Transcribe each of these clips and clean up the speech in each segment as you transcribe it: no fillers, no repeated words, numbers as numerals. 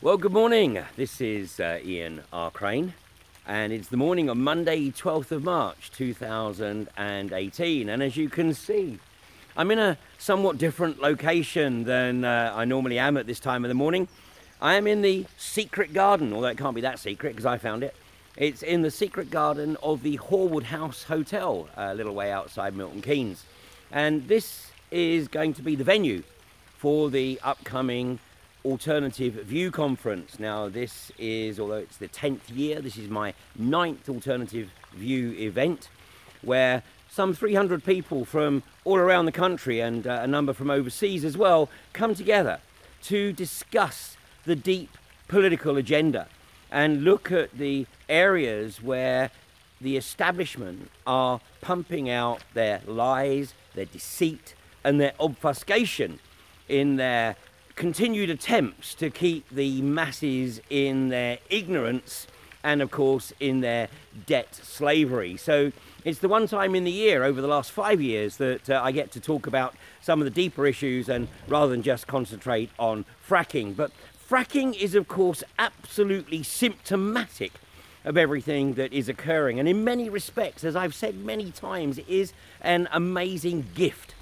Well, good morning. This is Ian R. Crane, and it's the morning of Monday, 12th of March, 2018. And as you can see, I'm in a somewhat different location than I normally am at this time of the morning. I am in the secret garden, although it can't be that secret because I found it. It's in the secret garden of the Horwood House Hotel, a little way outside Milton Keynes. And this is going to be the venue for the upcoming Alternative View Conference. Now this is, although it's the 10th year, this is my 9th Alternative View event, where some 300 people from all around the country and a number from overseas as well come together to discuss the deep political agenda and look at the areas where the establishment are pumping out their lies, their deceit and their obfuscation in their continued attempts to keep the masses in their ignorance and of course in their debt slavery. So it's the one time in the year over the last 5 years that I get to talk about some of the deeper issues, and rather than just concentrate on fracking. But fracking is of course absolutely symptomatic of everything that is occurring, and in many respects, as I've said many times, it is an amazing gift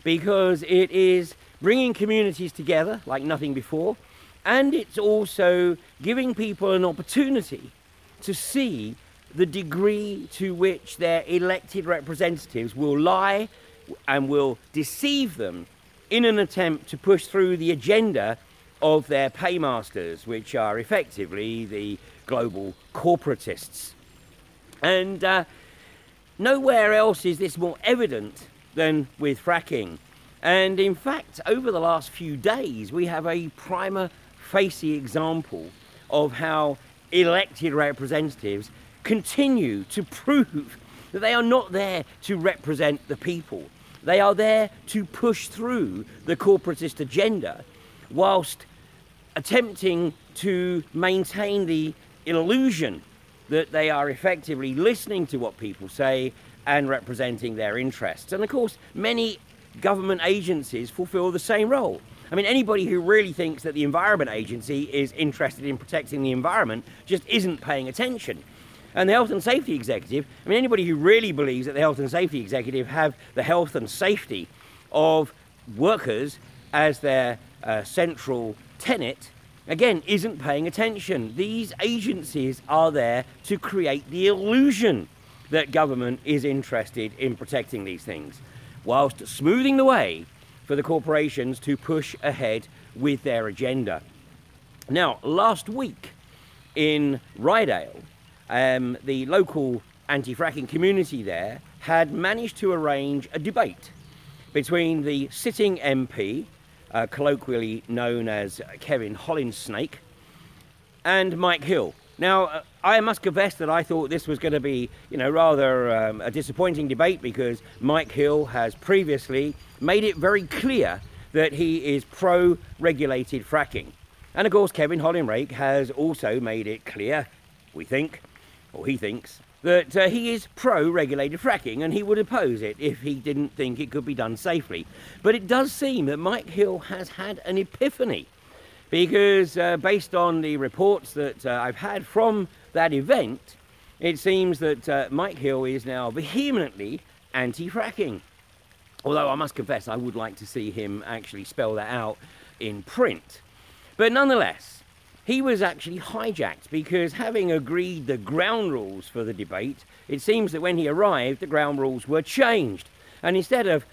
because it is bringing communities together like nothing before, and it's also giving people an opportunity to see the degree to which their elected representatives will lie and will deceive them in an attempt to push through the agenda of their paymasters, which are effectively the global corporatists. And nowhere else is this more evident than with fracking. And in fact, over the last few days, we have a prima facie example of how elected representatives continue to prove that they are not there to represent the people. They are there to push through the corporatist agenda whilst attempting to maintain the illusion that they are effectively listening to what people say and representing their interests. And of course, many government agencies fulfill the same role. I mean, anybody who really thinks that the Environment Agency is interested in protecting the environment just isn't paying attention. And the Health and Safety Executive, I mean, anybody who really believes that the Health and Safety Executive have the health and safety of workers as their central tenet, again, isn't paying attention. These agencies are there to create the illusion that government is interested in protecting these things, whilst smoothing the way for the corporations to push ahead with their agenda. Now, last week in Rydale, the local anti-fracking community there had managed to arrange a debate between the sitting MP, colloquially known as Kevin Hollinsnake, and Mike Hill. Now, I must confess that I thought this was going to be, rather a disappointing debate, because Mike Hill has previously made it very clear that he is pro-regulated fracking. And of course, Kevin Hollinsnake has also made it clear, we think, or he thinks, that he is pro-regulated fracking and he would oppose it if he didn't think it could be done safely. But it does seem that Mike Hill has had an epiphany, because based on the reports that I've had from that event, it seems that Mike Hill is now vehemently anti-fracking. Although I must confess, I would like to see him actually spell that out in print. But nonetheless, he was actually hijacked, because having agreed the ground rules for the debate, it seems that when he arrived, the ground rules were changed. And instead of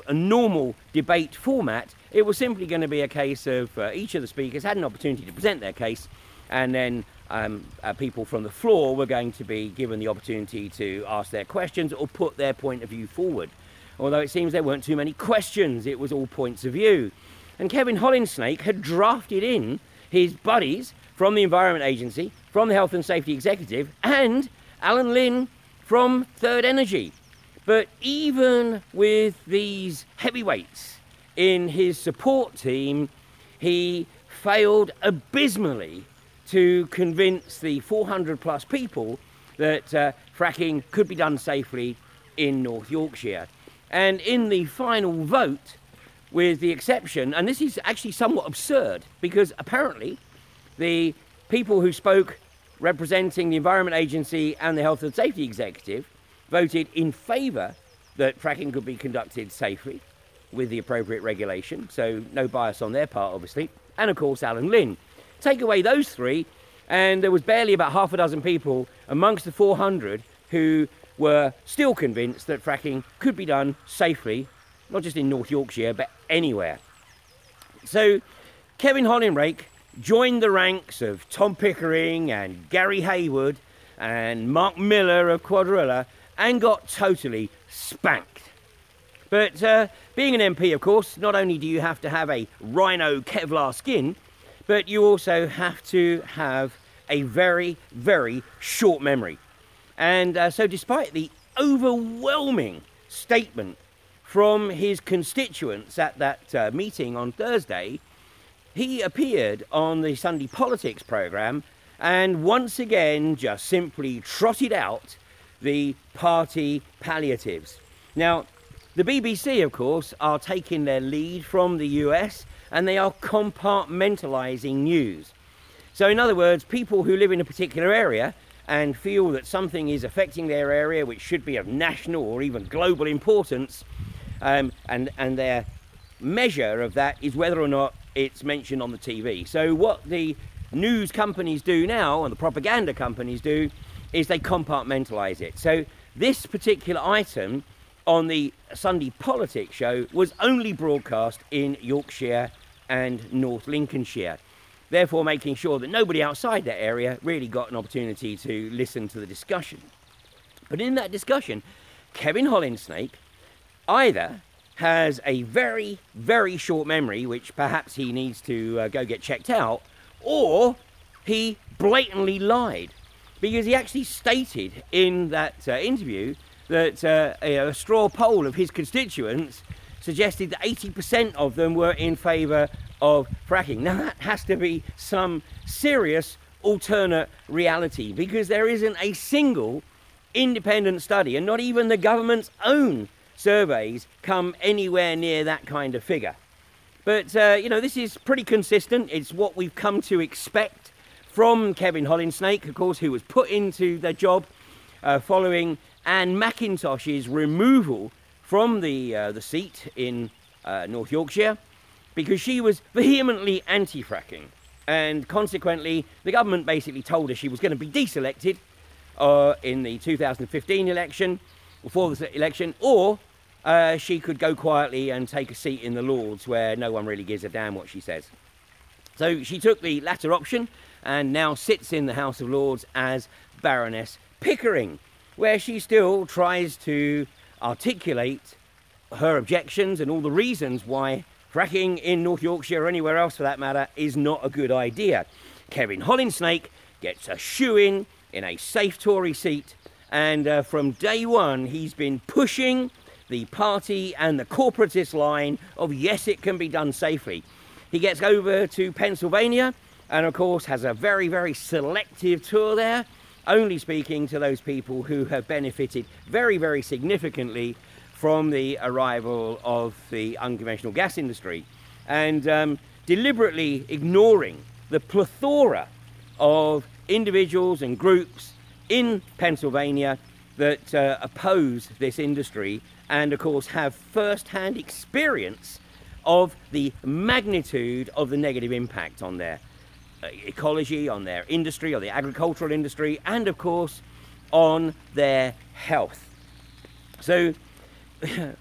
a normal debate format, it was simply going to be a case of each of the speakers had an opportunity to present their case, and then people from the floor were going to be given the opportunity to ask their questions or put their point of view forward. Although it seems there weren't too many questions, it was all points of view. And Kevin Hollinsnake had drafted in his buddies from the Environment Agency, from the Health and Safety Executive, and Alan Lynn from Third Energy. But even with these heavyweights in his support team, he failed abysmally to convince the 400 plus people that fracking could be done safely in North Yorkshire. And in the final vote, with the exception, and this is actually somewhat absurd, because apparently the people who spoke representing the Environment Agency and the Health and Safety Executive voted in favour that fracking could be conducted safely with the appropriate regulation, so no bias on their part, obviously, and of course Alan Lynn. Take away those three, and there was barely about half a dozen people amongst the 400 who were still convinced that fracking could be done safely, not just in North Yorkshire, but anywhere. So Kevin Hollinrake joined the ranks of Tom Pickering and Gary Hayward and Mark Miller of Quadrilla and got totally spanked. But being an MP, of course, not only do you have to have a rhino Kevlar skin, but you also have to have a very, very short memory. And so despite the overwhelming statement from his constituents at that meeting on Thursday, he appeared on the Sunday Politics programme and once again just simply trotted out the party palliatives. Now, the BBC, of course, are taking their lead from the US and they are compartmentalising news. So in other words, people who live in a particular area and feel that something is affecting their area which should be of national or even global importance, and their measure of that is whether or not it's mentioned on the TV. So what the news companies do now, and the propaganda companies do, is they compartmentalise it. So this particular item on the Sunday Politics show was only broadcast in Yorkshire and North Lincolnshire, therefore making sure that nobody outside that area really got an opportunity to listen to the discussion. But in that discussion, Kevin Hollinsnake either has a very, very short memory, which perhaps he needs to go get checked out, or he blatantly lied, because he actually stated in that interview that a straw poll of his constituents suggested that 80% of them were in favour of fracking. Now that has to be some serious alternate reality, because there isn't a single independent study, and not even the government's own surveys come anywhere near that kind of figure. But you know, this is pretty consistent. It's what we've come to expect from Kevin Hollinsnake, of course, who was put into the job following Anne McIntosh's removal from the seat in North Yorkshire, because she was vehemently anti-fracking, and consequently the government basically told her she was going to be deselected in the 2015 election, before the election, or she could go quietly and take a seat in the Lords where no one really gives a damn what she says. So she took the latter option and now sits in the House of Lords as Baroness Pickering, where she still tries to articulate her objections and all the reasons why fracking in North Yorkshire or anywhere else for that matter is not a good idea. Kevin Hollinsnake gets a shoe-in a safe Tory seat, and from day one he's been pushing the party and the corporatist line of yes, it can be done safely. He gets over to Pennsylvania and of course has a very, very selective tour there, only speaking to those people who have benefited very, very significantly from the arrival of the unconventional gas industry, and deliberately ignoring the plethora of individuals and groups in Pennsylvania that oppose this industry and of course have first-hand experience of the magnitude of the negative impact on their ecology, on their industry, or the agricultural industry, and of course on their health. So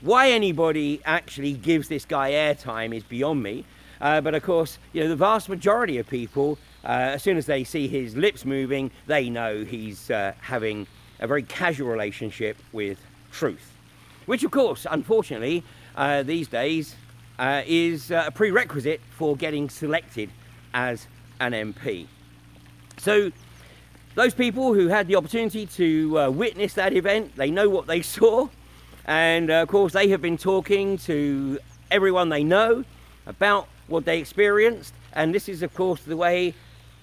why anybody actually gives this guy airtime is beyond me, but of course, you know, the vast majority of people, as soon as they see his lips moving, they know he's having a very casual relationship with truth, which of course, unfortunately, these days is a prerequisite for getting selected as an MP. So those people who had the opportunity to witness that event, they know what they saw, and of course they have been talking to everyone they know about what they experienced, and this is of course the way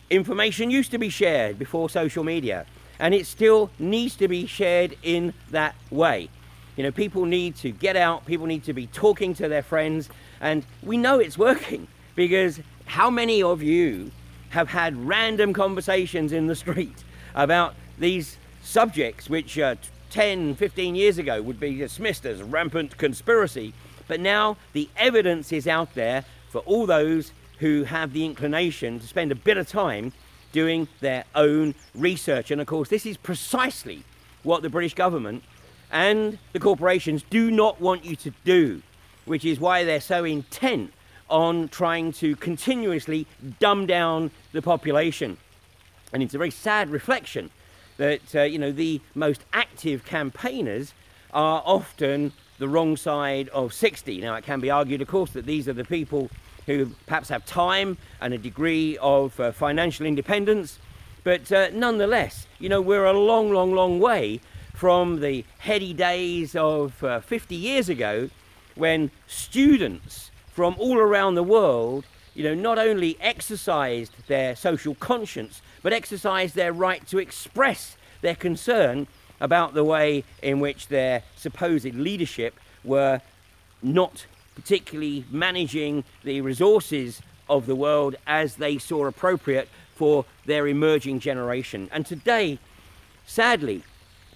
information used to be shared before social media, and it still needs to be shared in that way. You know, people need to get out, people need to be talking to their friends, and we know it's working, because how many of you have had random conversations in the street about these subjects which 10, 15 years ago would be dismissed as rampant conspiracy. But now the evidence is out there for all those who have the inclination to spend a bit of time doing their own research. And of course, this is precisely what the British government and the corporations do not want you to do, which is why they're so intent on trying to continuously dumb down the population. And it's a very sad reflection that you know, the most active campaigners are often the wrong side of 60. Now, it can be argued, of course, that these are the people who perhaps have time and a degree of financial independence, but nonetheless, you know, we're a long, long, long way from the heady days of 50 years ago, when students from all around the world, you know, not only exercised their social conscience, but exercised their right to express their concern about the way in which their supposed leadership were not particularly managing the resources of the world as they saw appropriate for their emerging generation. And today, sadly,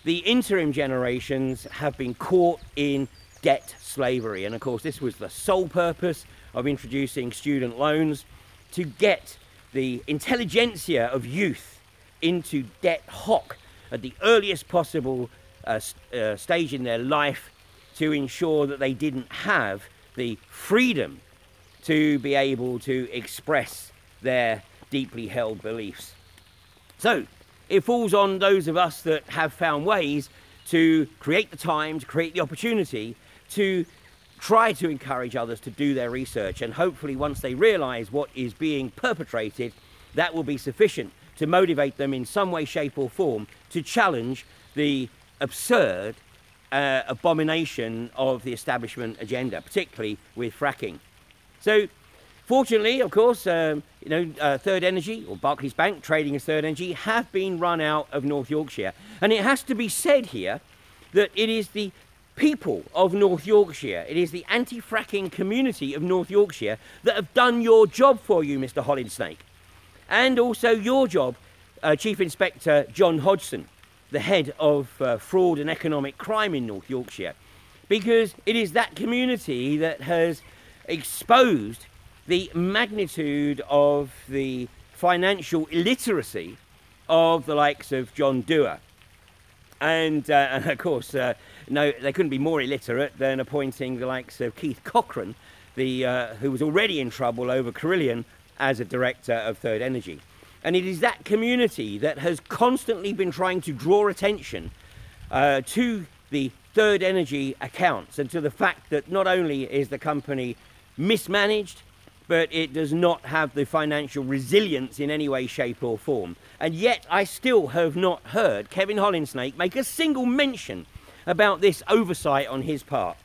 the interim generations have been caught in debt slavery. And of course, this was the sole purpose of introducing student loans, to get the intelligentsia of youth into debt hock at the earliest possible stage in their life, to ensure that they didn't have the freedom to be able to express their deeply held beliefs. So it falls on those of us that have found ways to create the time, to create the opportunity, to try to encourage others to do their research. And hopefully, once they realise what is being perpetrated, that will be sufficient to motivate them in some way, shape or form to challenge the absurd abomination of the establishment agenda, particularly with fracking. So fortunately, of course, you know, Third Energy, or Barclays Bank trading as Third Energy, have been run out of North Yorkshire. And it has to be said here that it is the people of North Yorkshire, it is the anti-fracking community of North Yorkshire that have done your job for you, Mr. Hollinsnake. And also your job, Chief Inspector John Hodgson, the head of fraud and economic crime in North Yorkshire, because it is that community that has exposed the magnitude of the financial illiteracy of the likes of John Dewar. And of course, no, they couldn't be more illiterate than appointing the likes of Keith Cochrane, who was already in trouble over Carillion, as a director of Third Energy. And it is that community that has constantly been trying to draw attention to the Third Energy accounts, and to the fact that not only is the company mismanaged, but it does not have the financial resilience in any way, shape or form. And yet I still have not heard Kevin Hollinsnake make a single mention about this oversight on his part.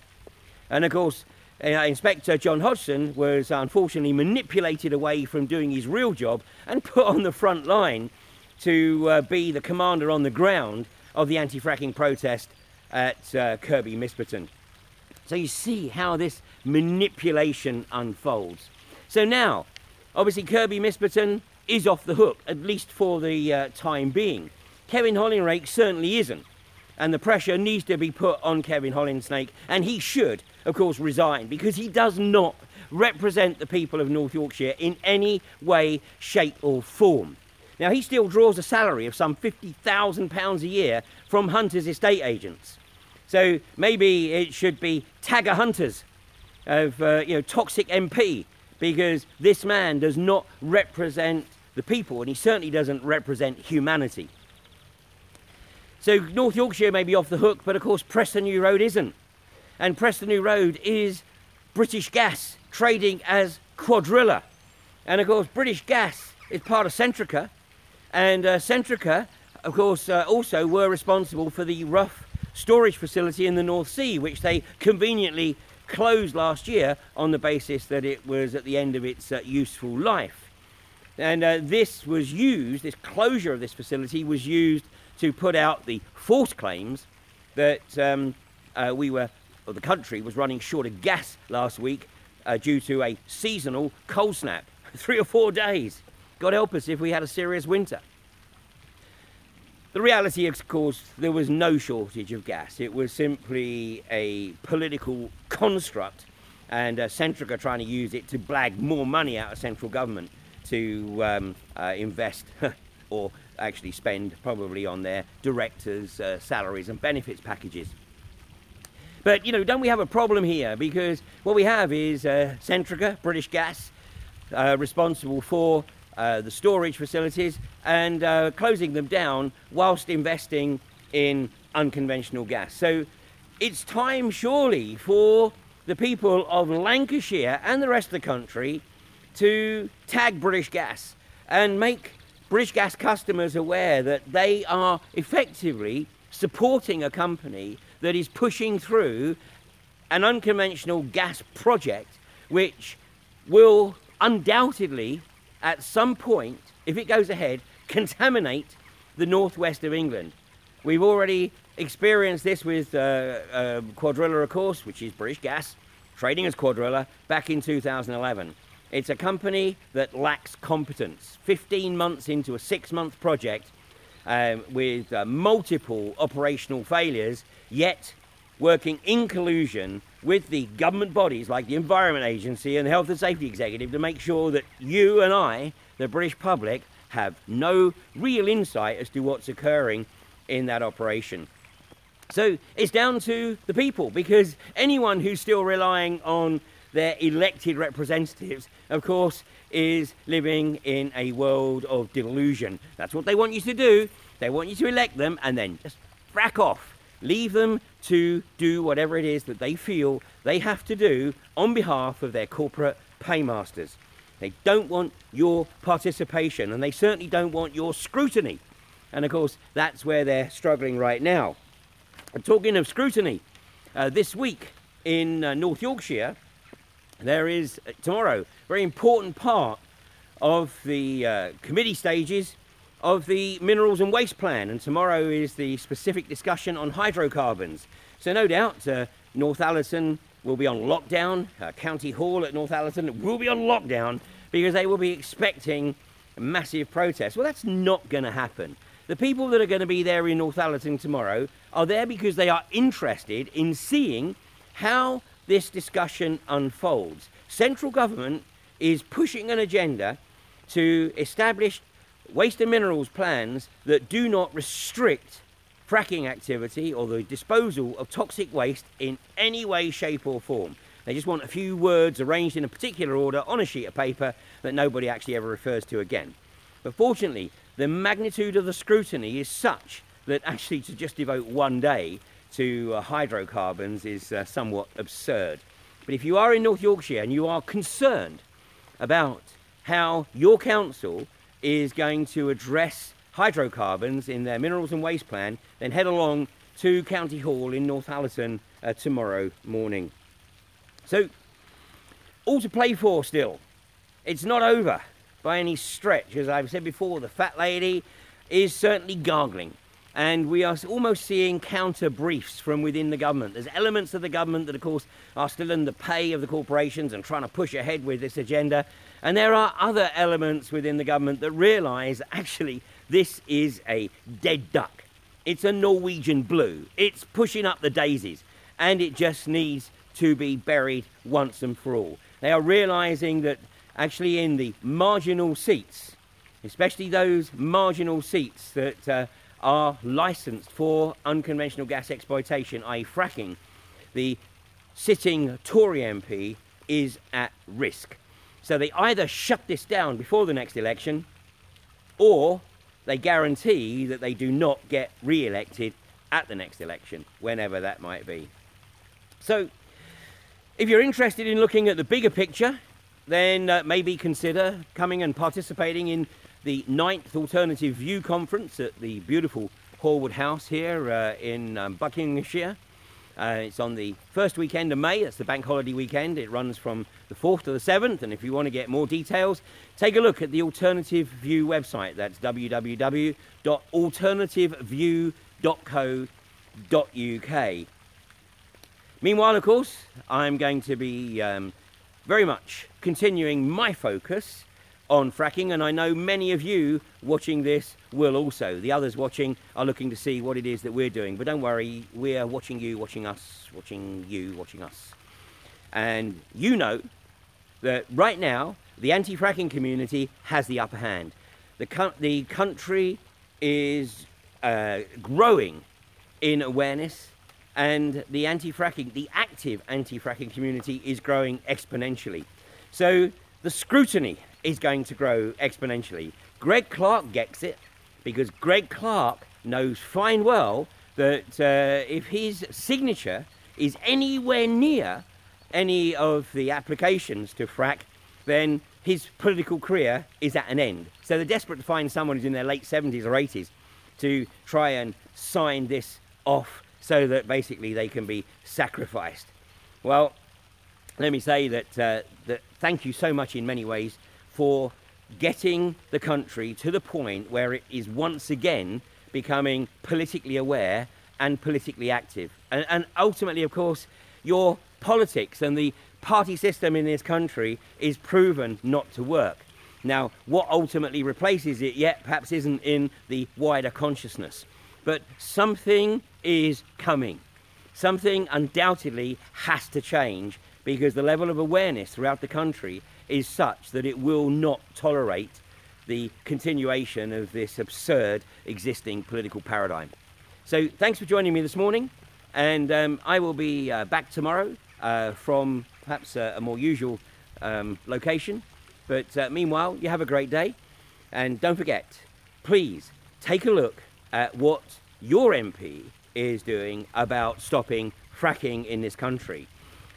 And of course, Inspector John Hodgson was unfortunately manipulated away from doing his real job and put on the front line to be the commander on the ground of the anti-fracking protest at Kirkby Misperton. So you see how this manipulation unfolds. So now, obviously Kirkby Misperton is off the hook, at least for the time being. Kevin Hollinsnake certainly isn't. And the pressure needs to be put on Kevin Hollinsnake, and he should, of course, resign, because he does not represent the people of North Yorkshire in any way, shape or form. Now, he still draws a salary of some £50,000 a year from Hunters estate agents. So maybe it should be Tagger Hunters of, you know, toxic MP, because this man does not represent the people, and he certainly doesn't represent humanity. So North Yorkshire may be off the hook, but of course Preston New Road isn't. And Preston New Road is British Gas trading as Quadrilla. And of course British Gas is part of Centrica. And Centrica, of course, also were responsible for the Rough storage facility in the North Sea, which they conveniently closed last year on the basis that it was at the end of its useful life. And this closure of this facility was used to put out the false claims that the country was running short of gas last week due to a seasonal cold snap, 3 or 4 days. God help us if we had a serious winter. The reality, of course, there was no shortage of gas. It was simply a political construct, and Centrica trying to use it to blag more money out of central government to invest or actually spend probably on their directors' salaries and benefits packages. But, you know, don't we have a problem here? Because what we have is Centrica, British Gas, responsible for the storage facilities and closing them down whilst investing in unconventional gas. So it's time surely for the people of Lancashire and the rest of the country to tag British Gas and make British Gas customers aware that they are effectively supporting a company that is pushing through an unconventional gas project which will undoubtedly at some point, if it goes ahead, contaminate the northwest of England. We've already experienced this with Quadrilla, of course, which is British Gas, trading as Quadrilla, back in 2011. It's a company that lacks competence. 15 months into a 6-month project with multiple operational failures, yet working in collusion with the government bodies like the Environment Agency and the Health and Safety Executive to make sure that you and I, the British public, have no real insight as to what's occurring in that operation. So it's down to the people, because anyone who's still relying on their elected representatives, of course, is living in a world of delusion. That's what they want you to do. They want you to elect them and then just frack off. Leave them to do whatever it is that they feel they have to do on behalf of their corporate paymasters. They don't want your participation, and they certainly don't want your scrutiny. And of course, that's where they're struggling right now. And talking of scrutiny, this week in North Yorkshire, there is tomorrow a very important part of the committee stages of the Minerals and Waste Plan, and tomorrow is the specific discussion on hydrocarbons. So no doubt Northallerton will be on lockdown. County Hall at Northallerton will be on lockdown because they will be expecting massive protests. Well, that's not going to happen. The people that are going to be there in Northallerton tomorrow are there because they are interested in seeing how this discussion unfolds. Central government is pushing an agenda to establish waste and minerals plans that do not restrict fracking activity or the disposal of toxic waste in any way, shape or form. They just want a few words arranged in a particular order on a sheet of paper that nobody actually ever refers to again. But fortunately, the magnitude of the scrutiny is such that actually to just devote one day to hydrocarbons is somewhat absurd. But if you are in North Yorkshire and you are concerned about how your council is going to address hydrocarbons in their minerals and waste plan, then head along to County Hall in Northallerton tomorrow morning. So, all to play for still. It's not over by any stretch. As I've said before, the fat lady is certainly gargling. And we are almost seeing counter briefs from within the government. There's elements of the government that, of course, are still in the pay of the corporations and trying to push ahead with this agenda. And there are other elements within the government that realise, actually, this is a dead duck. It's a Norwegian blue. It's pushing up the daisies. And it just needs to be buried once and for all. They are realising that, actually, in the marginal seats, especially those marginal seats that are licensed for unconventional gas exploitation, i.e. fracking, the sitting Tory MP is at risk. So they either shut this down before the next election, or they guarantee that they do not get re-elected at the next election, whenever that might be. So if you're interested in looking at the bigger picture, then maybe consider coming and participating in the 9th Alternative View Conference at the beautiful Horwood House here in Buckinghamshire. It's on the first weekend of May. That's the bank holiday weekend. It runs from the 4th to the 7th, and if you want to get more details, take a look at the Alternative View website. That's www.alternativeview.co.uk. Meanwhile, of course, I'm going to be very much continuing my focus on fracking, and I know many of you watching this will also. The others watching are looking to see what it is that we're doing, but don't worry, we're watching you, watching us, watching you, watching us. And you know that right now the anti-fracking community has the upper hand. The country is growing in awareness, and the anti-fracking, the active anti-fracking community is growing exponentially. So the scrutiny is going to grow exponentially. Greg Clark gets it, because Greg Clark knows fine well that if his signature is anywhere near any of the applications to frack, then his political career is at an end. So they're desperate to find someone who's in their late 70s or 80s to try and sign this off so that basically they can be sacrificed. Well, let me say that thank you so much in many ways for getting the country to the point where it is once again becoming politically aware and politically active. And ultimately, of course, your politics and the party system in this country is proven not to work. Now, what ultimately replaces it yet perhaps isn't in the wider consciousness, but something is coming. Something undoubtedly has to change, because the level of awareness throughout the country is such that it will not tolerate the continuation of this absurd existing political paradigm. So thanks for joining me this morning, and I will be back tomorrow from perhaps a more usual location. But meanwhile, you have a great day, and don't forget, please take a look at what your MP is doing about stopping fracking in this country.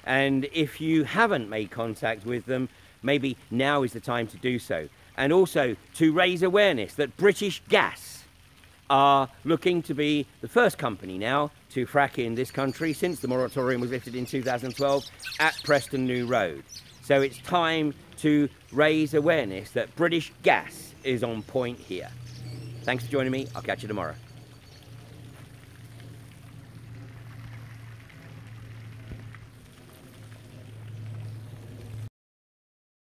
And if you haven't made contact with them, maybe now is the time to do so. And also to raise awareness that British Gas are looking to be the first company now to frack in this country since the moratorium was lifted in 2012 at Preston New Road. So it's time to raise awareness that British Gas is on point here. Thanks for joining me. I'll catch you tomorrow.